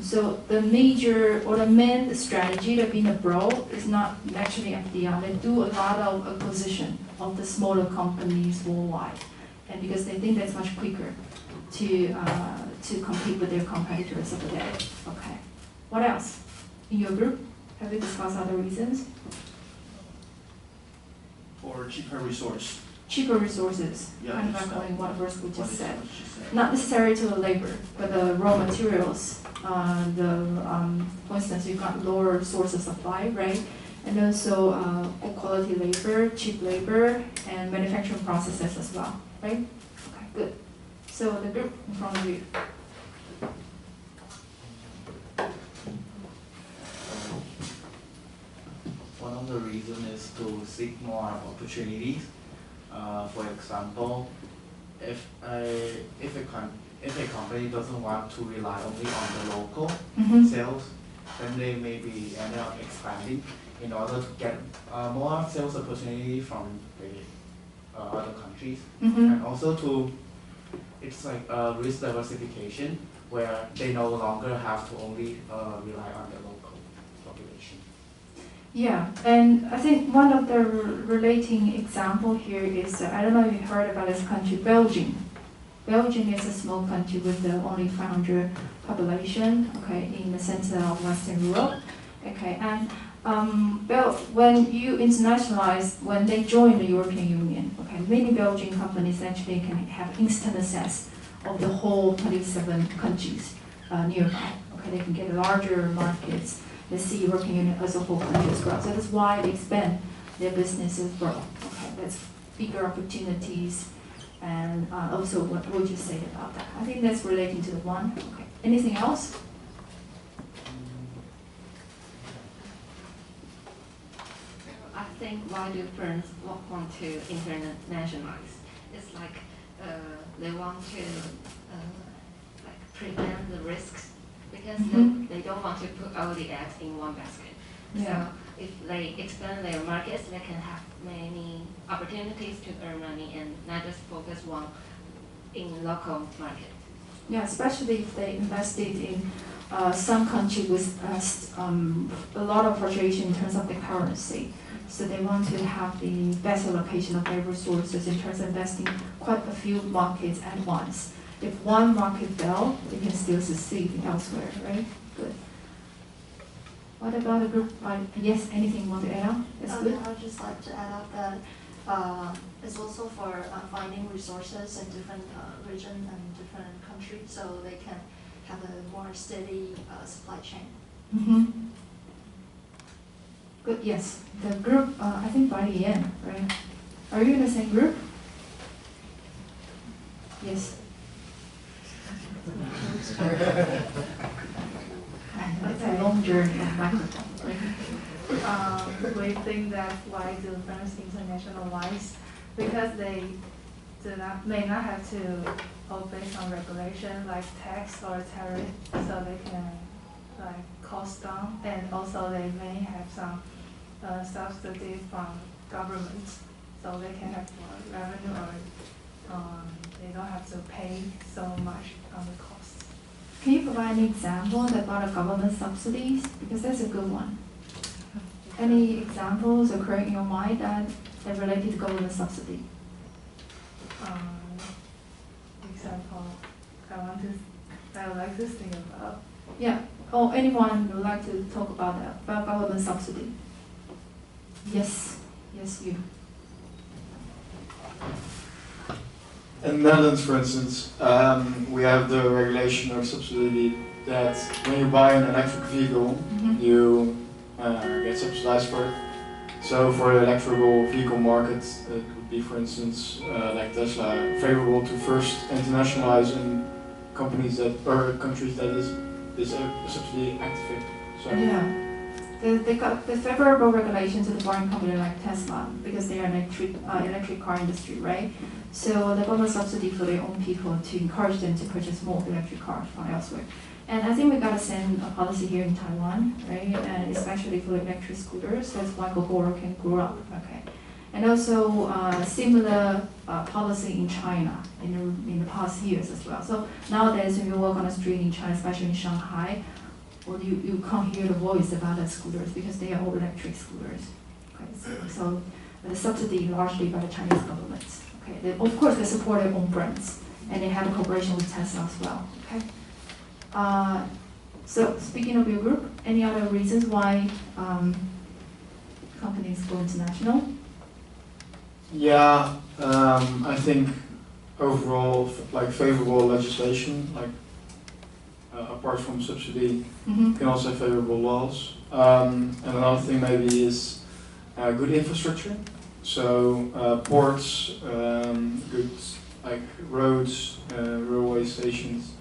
So the major or the main strategy of being abroad is not actually FDI. They do a lot of acquisition of the smaller companies worldwide, and because they think that's much quicker to compete with their competitors over there. Okay. What else in your group? Have you discussed other reasons? For cheaper resource. Cheaper resources, Yeah, kind of echoing what first we What just is said. what she said. Not necessarily to the labor, but the raw materials. For instance, you've got lower source of supply, right? And also good quality labor, cheap labor, and manufacturing processes as well, right? Okay, good. So the group in front of you. One of the reasons is to seek more opportunities. For example, if a company doesn't want to rely only on the local sales, then they maybe end up expanding in order to get more sales opportunity from the other countries, and also it's like a risk diversification where they no longer have to only rely on the local population. Yeah, and I think one of the relating example here is, I don't know if you heard about this country, Belgium. Belgium is a small country with only 500 population, okay, in the center of Western Europe, okay, and when you internationalize, when they join the European Union, okay, many Belgian companies actually can have instant access of the whole 27 countries nearby, okay, they can get larger markets. They see European Union as a whole country as well. So that's why they expand their businesses abroad. Okay, that's bigger opportunities, and also what would you say about that? I think that's relating to the one. Okay. Anything else? I think why do firms want to internationalize? It's like they want to like prevent the risks. Because they don't want to put all the eggs in one basket. Yeah. So if they expand their markets, they can have many opportunities to earn money and not just focus one in local market. Yeah, especially if they invested in some country with a lot of fluctuation in terms of the currency. So they want to have the best allocation of their resources in terms of investing quite a few markets at once. If one market fails, they can still succeed elsewhere, right? Good. What about the group? Yes, anything you want to add on? That's good. I'd just like to add up that it's also for finding resources in different regions and different countries, so they can have a more steady supply chain. Good, yes. The group, I think by the end, right? Are you in the same group? Yes. It's a long journey of microphone. We think that why do firms internationalize? Because they may not have to obey some regulation like tax or tariff, so they can like cost down, and also they may have some subsidy from government, so they can have more revenue, or they don't have to pay so much on the cost. Can you provide an example about a government subsidies? Because that's a good one. Any examples occurring in your mind that are related to government subsidy? Example, I would like to think about. Yeah. Or anyone would like to talk about that, about government subsidy? Yes. Yes, you. In the Netherlands, for instance, we have the regulation or subsidy that when you buy an electric vehicle, you get subsidized for it. So for the electrical vehicle market, it would be, for instance, like Tesla, favorable to first internationalize in companies that or countries that is subsidy activated. So yeah. They got the favorable regulations to the foreign company like Tesla because they are an electric car industry, right? So the government subsidy for their own people to encourage them to purchase more electric cars from elsewhere. And I think we got to send a policy here in Taiwan, right? And especially for electric scooters, that's why Gogoro can grow up, okay? And also similar policy in China in the past years as well. So nowadays when you walk on the street in China, especially in Shanghai, well, you can't hear the voice about the scooters because they are all electric scooters. Okay, so the subsidy largely by the Chinese government. Okay, of course they support their own brands and they have a cooperation with Tesla as well. Okay. So speaking of your group, any other reasons why companies go international? Yeah, I think overall, like favorable legislation, like apart from subsidy, you can also have favorable laws. And another thing maybe is good infrastructure. So ports, good like roads, railway stations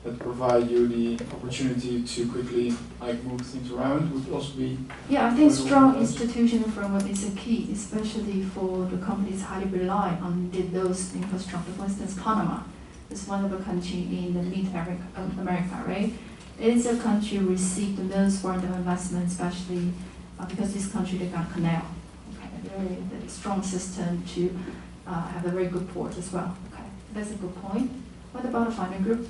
that provide you the opportunity to quickly like move things around would also be. Yeah, I think strong institutional framework is a key, especially for the companies highly rely on those infrastructure. For instance, Panama is one of the countries in the mid-America, right? It is a country received the most foreign investment, especially because this country they got canal. Okay, a very strong system to have a very good port as well. Okay, that's a good point. What about the final group?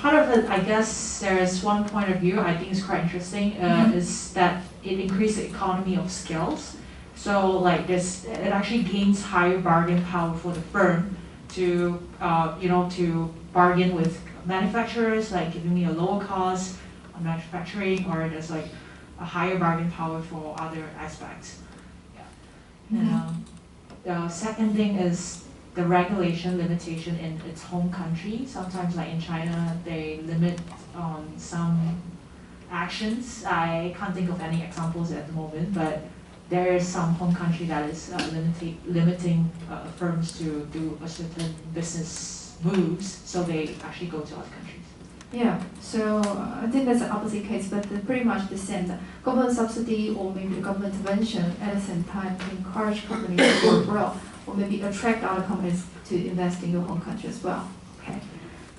Part of it, I guess there is one point of view I think is quite interesting, is that it increases the economy of scales. So like this, it actually gains higher bargain power for the firm to, to bargain with manufacturers, like giving me a lower cost on manufacturing, or there's like a higher bargain power for other aspects. Yeah. And the second thing is the regulation limitation in its home country. Sometimes like in China, they limit some actions. I can't think of any examples at the moment, but there is some home country that is limiting firms to do a certain business moves, so they actually go to other countries. Yeah, so I think that's the opposite case, but pretty much the same. The government subsidy or maybe the government intervention at the same time to encourage companies to go abroad, or maybe attract other companies to invest in your home country as well. Okay.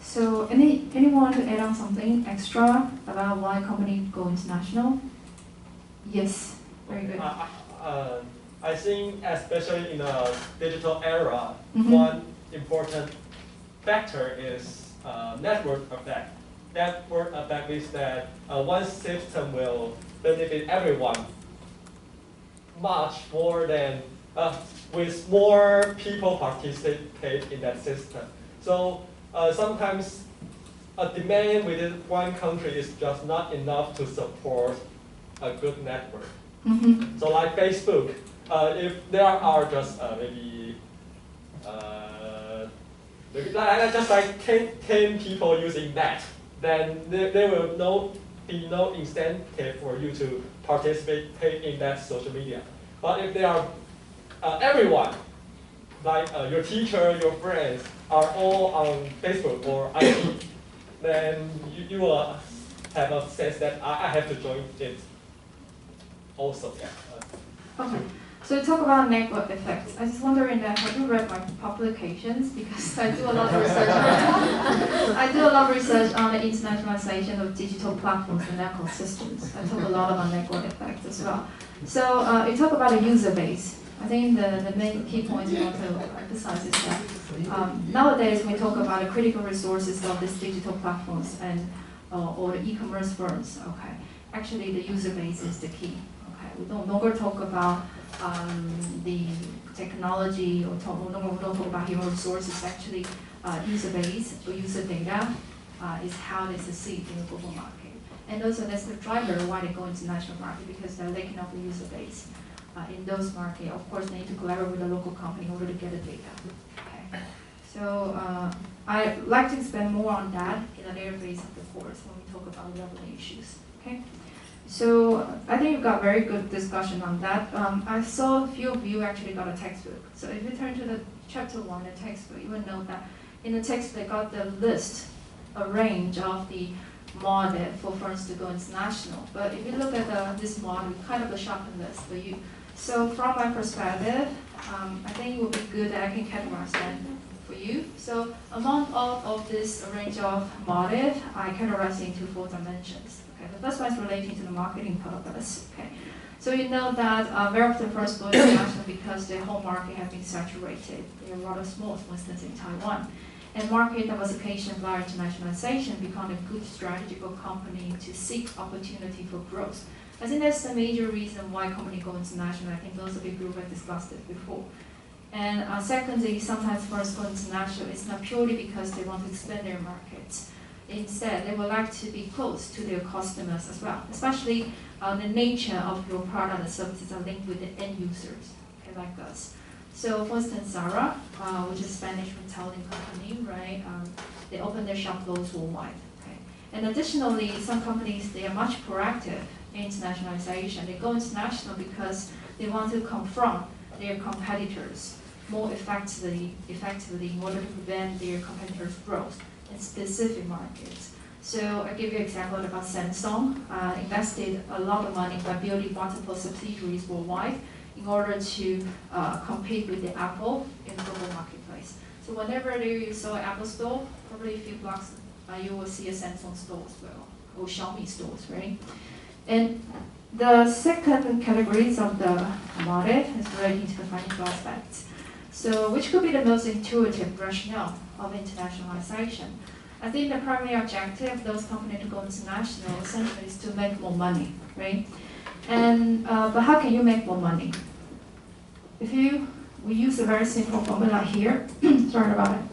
So anyone to add on something extra about why companies go international? Yes, very good. I think especially in a digital era, one important factor is network effect. Network effect is that one system will benefit everyone much more than with more people participate in that system. So sometimes a demand within one country is just not enough to support a good network. So like Facebook, if there are just maybe just like 10 people using that, then there will be no incentive for you to participate in that social media. But if there are everyone, like your teacher, your friends, are all on Facebook or IG, then you will have a sense that I have to join it also. Yeah. Okay. So talk about network effects. I was wondering that have you read my publications, because I do a lot of research. I do a lot of research on the internationalization of digital platforms and ecosystems. I talk a lot about network effects as well. So you talk about a user base. I think the main key point I want to emphasize is that nowadays we talk about the critical resources of these digital platforms and or the e-commerce firms. Okay, actually the user base is the key. Okay, we don't longer talk about the technology or we don't talk about human resources. Actually, user base or user data is how they succeed in the global market. And also that's the driver why they go into national market, because they're lacking of the user base. In those markets, of course, they need to collaborate with the local company in order to get the data. Okay. So I'd like to expand more on that in the later phase of the course when we talk about relevant issues. Okay. So I think you've got very good discussion on that. I saw a few of you actually got a textbook. So if you turn to the chapter 1, the textbook, you will know that in the text they got the list, a range of the model for firms to go international. But if you look at this model, kind of a shopping list for you. So from my perspective, I think it would be good that I can categorize them for you. So among all of this range of motive, I categorize into 4 dimensions. Okay, the first one is relating to the marketing purpose. Okay, so you know that very often first go international because the whole market has been saturated. They are rather small, for instance, in Taiwan. And market diversification via internationalization become a good strategy for company to seek opportunity for growth. I think that's the major reason why company go international. I think those of you who have discussed it before. And secondly, sometimes first go international, it's not purely because they want to expand their markets. Instead, they would like to be close to their customers as well, especially the nature of your product and services are linked with the end users, okay, like us. So for instance, Zara, which is a Spanish retailing company, right? They open their shop floors worldwide. Okay? And additionally, some companies, they are much proactive in internationalization. They go international because they want to confront their competitors more effectively in order to prevent their competitors' growth in specific markets. So I give you an example about Samsung. Invested a lot of money by building multiple subsidiaries worldwide in order to compete with the Apple in the global marketplace. So whenever you saw an Apple store, probably a few blocks, you will see a Samsung store as well, or Xiaomi stores, right? And the second categories of the motive is relating to the financial aspects. So which could be the most intuitive rationale of internationalization? I think the primary objective of those companies to go international essentially is to make more money, right? And but how can you make more money? We use a very simple formula here. Sorry about it.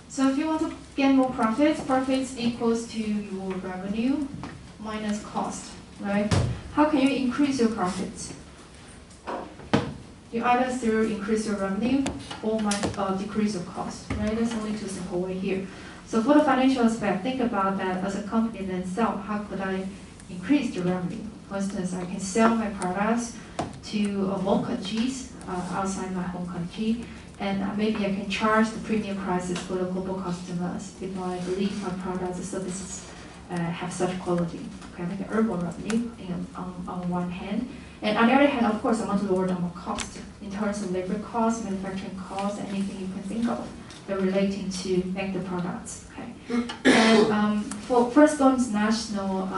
So if you want to get more profits equals to your revenue minus cost, right? How can you increase your profits? You either through increase your revenue or decrease your cost, right? There's only 2 simple ways here. So for the financial aspect, think about that as a company themselves. How could I increase the revenue? For instance, I can sell my products to more countries outside my home country, and maybe I can charge the premium prices for the global customers if I believe my products and services have such quality. Okay, I can earn more revenue on one hand. And on the other hand, of course, I want to lower down my cost in terms of labor costs, manufacturing costs, anything you can think of that relating to make the products. Okay. And for first go international,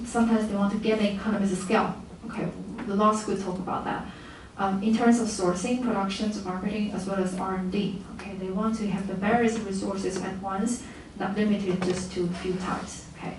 sometimes they want to get the economies of scale. Okay, the law school talk about that. In terms of sourcing, production, marketing, as well as R&D. Okay, they want to have the various resources at once, not limited just to a few types. Okay.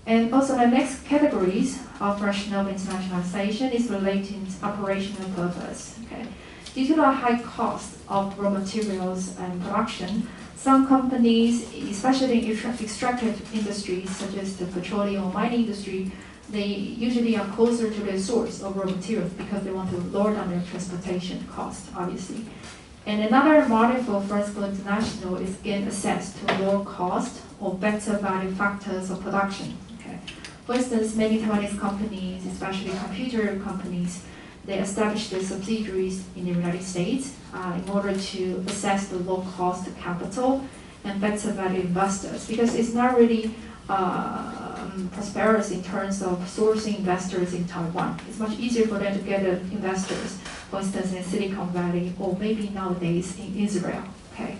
And also the next categories of rationale of internationalization is relating to operational purpose. Okay. Due to the high cost of raw materials and production, some companies, especially in extractive industries such as the petroleum or mining industry, they usually are closer to their source of raw materials because they want to lower down their transportation cost, obviously. And another motive for first go international is gain access to lower cost or better value factors of production. Okay. For instance, many Taiwanese companies, especially computer companies, they establish their subsidiaries in the United States in order to access the low cost capital and better value investors, because it's not really prosperous in terms of sourcing investors in Taiwan. It's much easier for them to get investors, for instance, in Silicon Valley or maybe nowadays in Israel. Okay,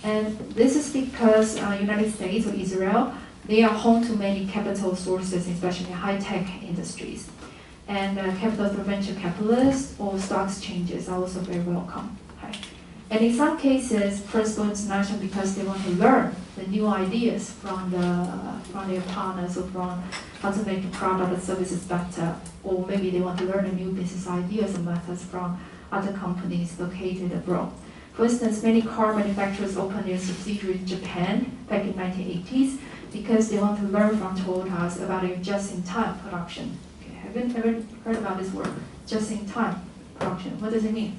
and this is because United States or Israel, they are home to many capital sources, especially high-tech industries. And capital for venture capitalists or stock exchanges are also very welcome. Okay? And in some cases, first go international because they want to learn the new ideas from their partners or from how to make the product and services better, or maybe they want to learn the new business ideas and methods from other companies located abroad. For instance, many car manufacturers opened their subsidiary in Japan back in 1980s because they want to learn from Toyotas about their just-in-time production. Have you ever heard about this word, just-in-time production? What does it mean?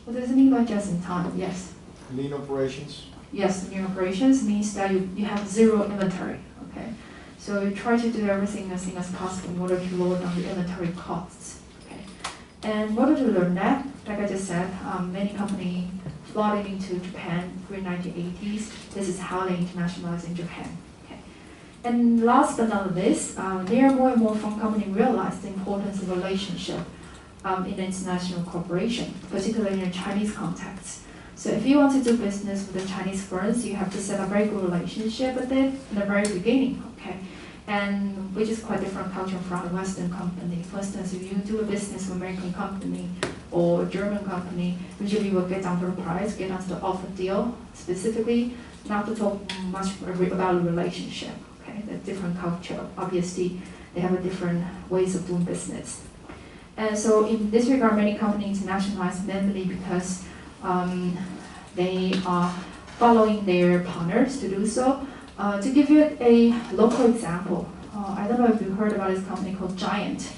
What does it mean by just-in-time? Yes. Lean operations. Yes, lean operations means that you have zero inventory. Okay, so you try to do everything as soon as possible in order to lower down the inventory costs. Okay, and in order to learn that, like I just said, many companies flooded into Japan during 1980s. This is how they internationalized in Japan. And last but not least, there are more and more phone companies realize the importance of relationship in international cooperation, particularly in a Chinese context. So if you want to do business with the Chinese firms, you have to set a very good relationship with them in the very beginning, okay? And which is quite different culture from a Western company. For instance, if you do a business with an American company or a German company, usually you will get down to the price, get down to the offer deal specifically, not to talk much about the relationship, okay? The different culture, obviously, they have a different ways of doing business. And so in this regard, many companies internationalize mainly because they are following their partners to do so. To give you a local example, I don't know if you heard about this company called Giant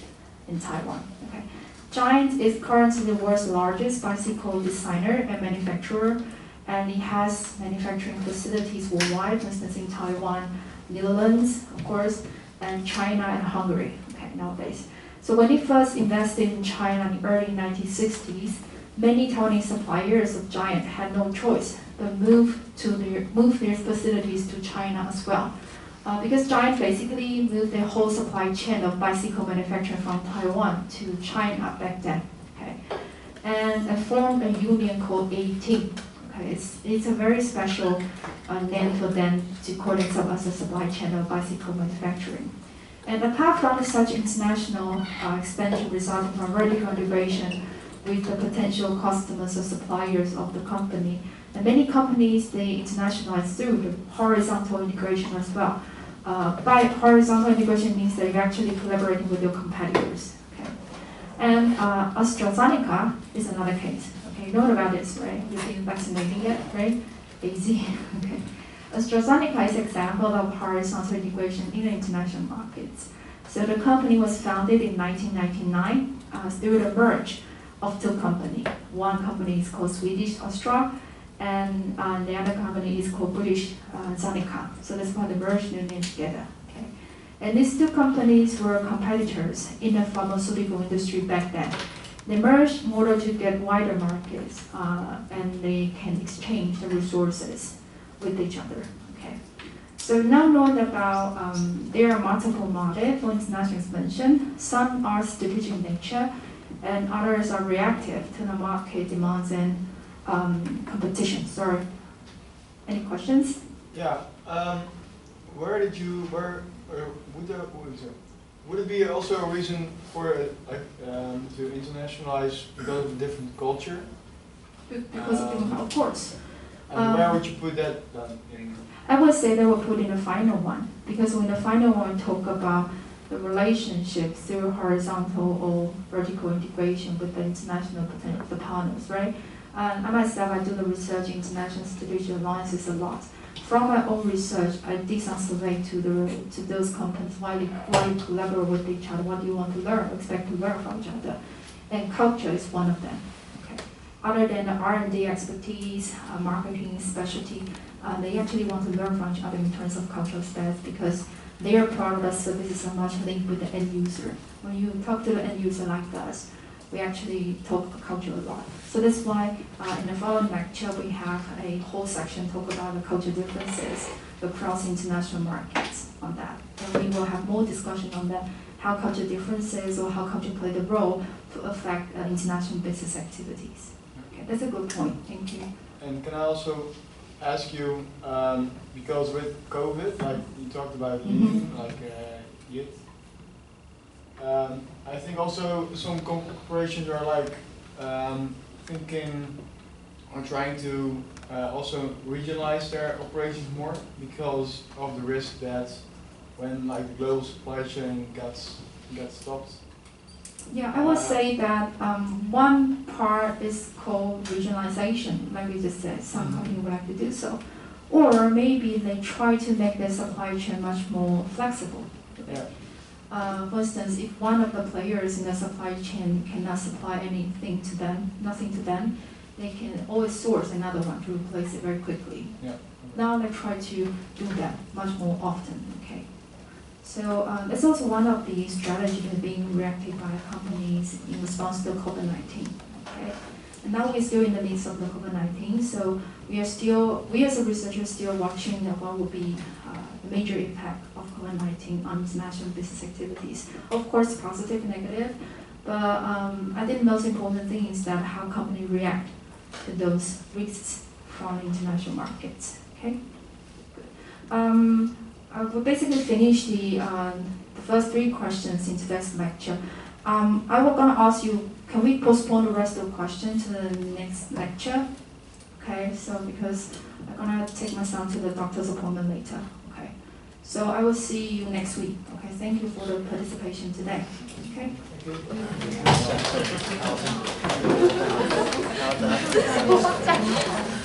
in Taiwan. Okay. Giant is currently the world's largest bicycle designer and manufacturer, and it has manufacturing facilities worldwide, for instance in Taiwan, Netherlands, of course, and China and Hungary, okay, nowadays. So when it first invested in China in the early 1960s, many Taiwanese suppliers of Giant had no choice but move their facilities to China as well. Because Giant basically moved their whole supply chain of bicycle manufacturing from Taiwan to China back then. Okay? And formed a union called 18. Okay? It's a very special name for them to call themselves as a supply chain of bicycle manufacturing. And apart from such international expansion resulting from vertical integration with the potential customers or suppliers of the company, and many companies, they internationalize through the horizontal integration as well. By horizontal integration means that you're actually collaborating with your competitors. Okay? And AstraZeneca is another case. Okay, you know about this, right? You've been vaccinating it, right? Easy. Okay. AstraZeneca is an example of horizontal integration in the international markets. So the company was founded in 1999 through the merge of two companies. One company is called Swedish Astra, and the other company is called British Zeneca. So that's why they merged their names together. Okay? And these two companies were competitors in the pharmaceutical industry back then. They merged in order to get wider markets, and they can exchange the resources with each other. Okay? So now knowing about there are multiple models for international expansion. Some are strategic in nature, and others are reactive to the market demands and competition. Sorry. Any questions? Yeah. Would it be also a reason for to internationalize because of a different culture? Because of course. And where would you put that then in? I would say they will put in the final one, because when the final one talk about the relationship through horizontal or vertical integration with the international potential partners, right? And I myself, I do the research in international strategic alliances a lot. From my own research, I did some survey to those companies, why you collaborate with each other, what do you want to learn, expect to learn from each other. And culture is one of them. Okay. Other than the R&D expertise, marketing specialty, they actually want to learn from each other in terms of cultural status, because their product or services are much linked with the end user. When you talk to the end user like us, we actually talk about culture a lot. So that's why in the following lecture we have a whole section talk about the culture differences across international markets on that. And we will have more discussion on that, how culture differences or how culture play the role to affect international business activities. Okay, that's a good point. Thank you. And can I also ask you, because with COVID, like you talked about lean, like YIT, I think also some corporations are like thinking or trying to also regionalize their operations more because of the risk that when like the global supply chain gets stopped. Yeah, I would say that one part is called regionalization, like you just said, some companies would like to do so. Or maybe they try to make their supply chain much more flexible. Yeah. For instance, if one of the players in the supply chain cannot supply anything to them, nothing to them, they can always source another one to replace it very quickly. Yeah. Now they try to do that much more often. Okay. So that's also one of the strategies being reacted by companies in response to COVID-19. Okay. And now we're still in the midst of the COVID-19, so we as a researcher still watching what will be the major impact of COVID-19 on international business activities. Of course, positive, negative, but I think the most important thing is that how companies react to those risks from international markets. Okay. I will basically finish the first 3 questions in today's lecture. I was going to ask you, can we postpone the rest of the questions to the next lecture? Okay, so because I'm going to take my son to the doctor's appointment later. Okay, so I will see you next week. Okay, thank you for the participation today. Okay. Thank you.